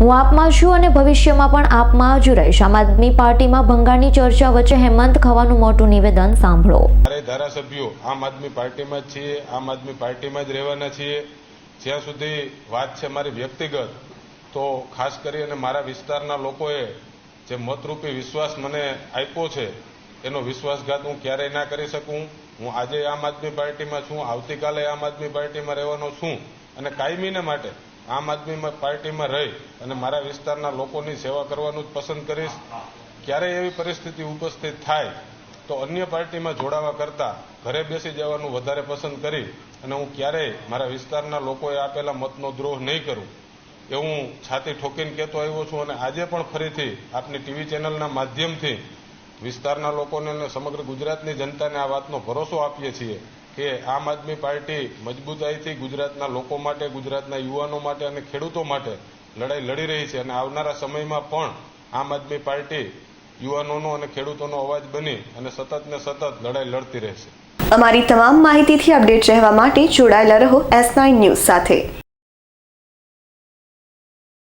હું આપમાં છું અને ભવિષ્યમાં પણ આપમાં જ રહીશ। આમ આદમી પાર્ટીમાં ભંગાણની ચર્ચા વચ્ચે હેમંત ખવાનું મોટું નિવેદન સાંભળો। મારે ધારાસભ્યો આમ આદમી પાર્ટીમાં જ છીએ, આમ આદમી પાર્ટીમાં જ રહેવાના છીએ। જ્યાં સુધી વાત છે મારી વ્યક્તિગત, તો ખાસ કરીને મારા વિસ્તારના લોકોએ જે મતરૂપી વિશ્વાસ મને આપ્યો છે એનો વિશ્વાસઘાત હું ક્યારેય ના કરી શકું। હું આજે આમ આદમી પાર્ટીમાં છું, આવતીકાલે આમ આદમી પાર્ટીમાં રહેવાનો છું અને કાયમીને માટે આમ આદમી પાર્ટીમાં રહી અને મારા વિસ્તારના લોકોની સેવા કરવાનું જ પસંદ કરીશ। ક્યારેય એવી પરિસ્થિતિ ઉપસ્થિત થાય તો અન્ય પાર્ટીમાં જોડાવા કરતાં ઘરે બેસી જવાનું વધારે પસંદ કરી અને હું ક્યારેય મારા વિસ્તારના લોકોએ આપેલા મતનો દ્રોહ નહીં કરું એવું છાતી ઠોકીને કહેતો આવ્યો છું। અને આજે પણ ફરીથી આપની ટીવી ચેનલના માધ્યમથી વિસ્તારના લોકોને અને સમગ્ર ગુજરાતની જનતાને આ વાતનો ભરોસો આપીએ છીએ કે આમ આદમી પાર્ટી મજબૂતાઈથી ગુજરાતના લોકો માટે, ગુજરાતના યુવાનો માટે અને ખેડૂતો માટે લડાઈ લડી રહી છે અને આવનારા સમયમાં પણ આમ આદમી પાર્ટી યુવાનોનો અને ખેડૂતોનો અવાજ બની અને સતત ને સતત લડાઈ લડતી રહેશે। અમારી તમામ માહિતીથી અપડેટ રહેવા માટે જોડાયેલા રહો S9 ન્યૂઝ સાથે।